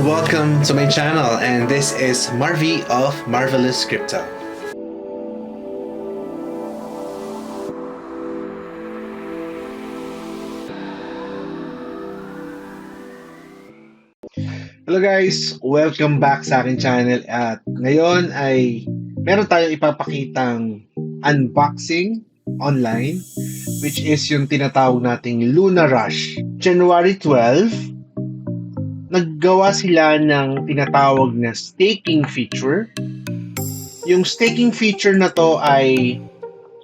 welcome to my channel, and this is Marvy of Marveelous Crypto. Hello guys! Welcome back sa aking channel at ngayon ay meron tayong ipapakitang unboxing online which is yung tinatawag nating Luna Rush. January 12, naggawa sila ng tinatawag na staking feature. Yung staking feature na to ay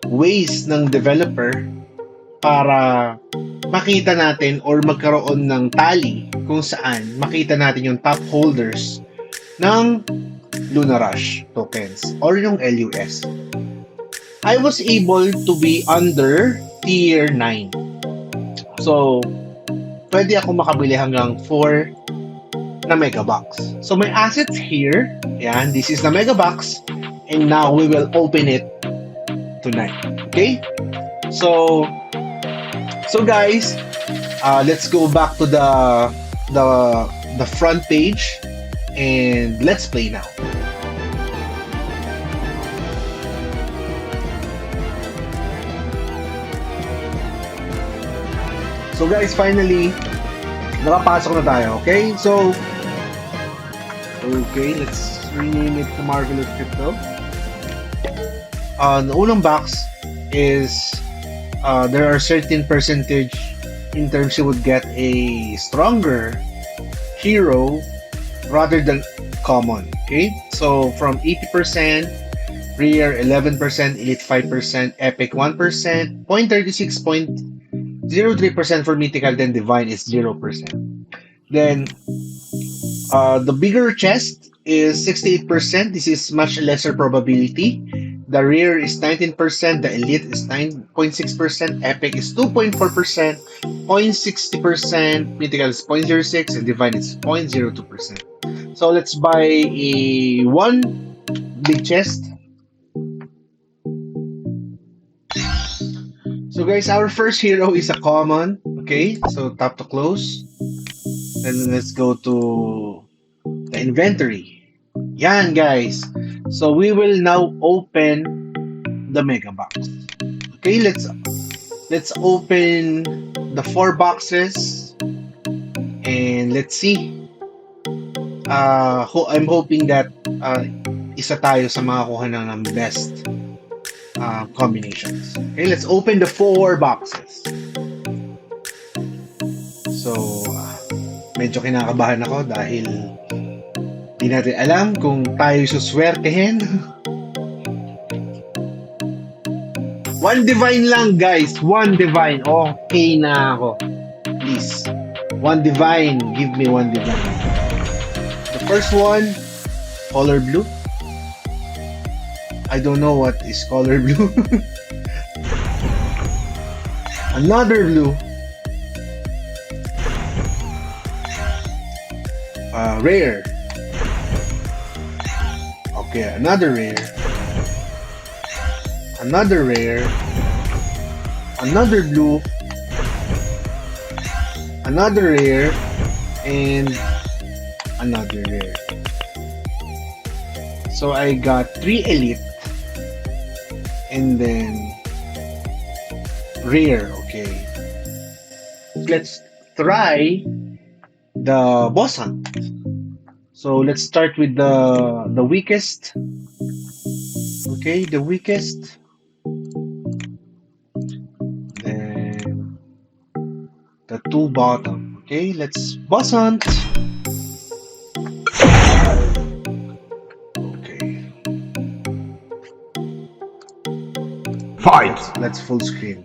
ways ng developer para makita natin or magkaroon ng tally kung saan makita natin yung top holders ng Luna Rush tokens or yung LUS. I was able to be under tier 9. So, pwede ako makabili hanggang 4 na megabox. So my assets here, yan, this is the megabox, and now we will open it tonight. Okay? So guys, let's go back to the front page and let's play now. So guys, finally nakapasok na tayo. Okay? So okay, let's rename it to Marveelous Crypto. The unang box is there are certain percentage in terms you would get a stronger hero rather than common. Okay, so from 80%, rare 11%, elite 5%, epic 1%, 0.36, 0.03% for mythical, then divine is 0%. Then the bigger chest is 68%. This is much lesser probability. The rare is 19%, the elite is 9.6%, epic is 2.4%, 0.60%, mythical is 0.06%, and divine is 0.02%. So let's buy a one big chest. So guys, our first hero is a common. Okay, so tap to close. Then let's go to the inventory. Yan guys. So we will now open the mega box. Okay, let's open the 4 boxes and let's see. I'm hoping that isa tayo sa makakuha ng best combinations. Okay, let's open the 4 boxes. So medyo kinakabahan ako dahil di natin alam kung tayo suswertehin. One divine lang guys, one divine. Okay na ako. Please, one divine. Give me one divine. The first one, color blue. I don't know what is color blue. Another blue. Rare. Okay, another rare. Another rare. Another blue. Another rare. And another rare. So I got 3 elite. And then rare. Okay. Let's try the boss hunt. So let's start with the weakest. Okay, the weakest. Then the 2 bottom. Okay, let's boss hunt. Okay. Fight. Let's full screen.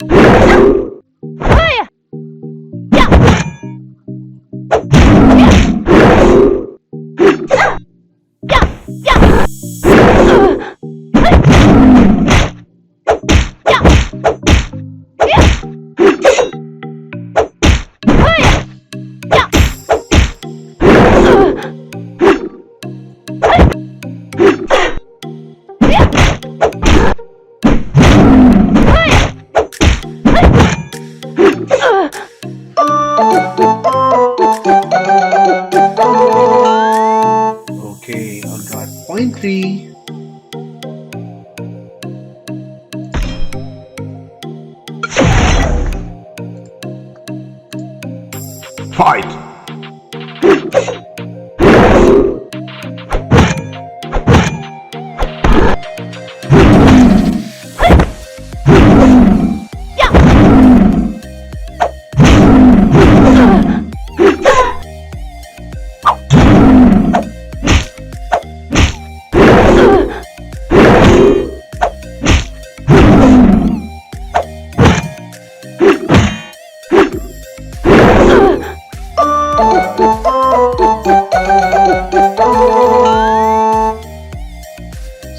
3. Fight!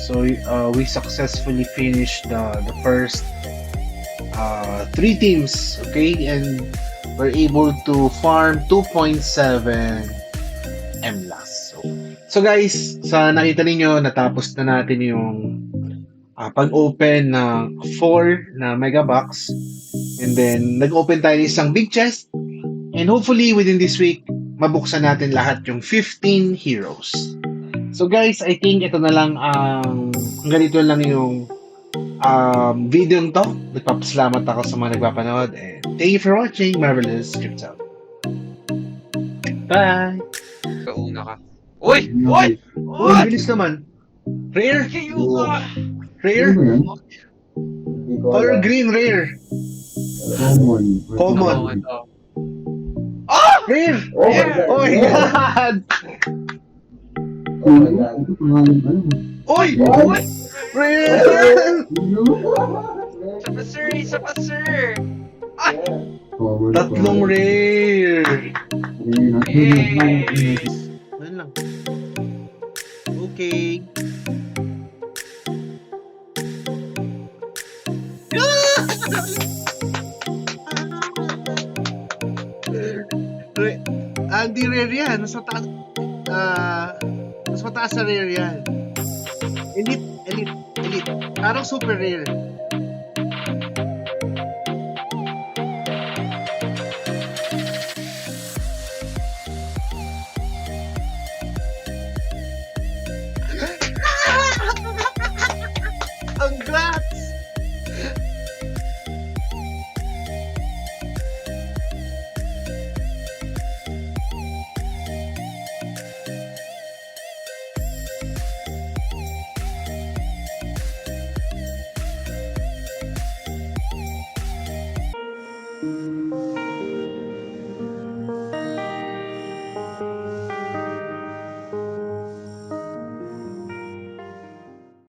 So we successfully finished the first 3 teams, okay, and we're able to farm 2.7 MLAS. So guys, sa nakita ninyo, natapos na natin yung pag-open ng 4 na mega box, and then nag-open tayo ng isang big chest, and hopefully within this week mabuksan natin lahat yung 15 heroes. So guys, I think ito na lang ganito lang yung video to. Nagpapasalamat ako sa mga nagpapanood, and thank you for watching Marveelous Crypto. Bye! Kauna ka. Uy! Uy! Uy! Uy, bilis naman. Rare! Kayo ka! Rare! Color green, rare! Common! Ah! Rare! Rare! Oh my God! Uy! Uy! Rare! Isa pa sir! Isa pa sir! Ay! Tatlong rare! Yay! Ano lang? Okay. Hindi rare yan. Mas mataas. Mas mataas sa rare yan. Elite. Parang super rare.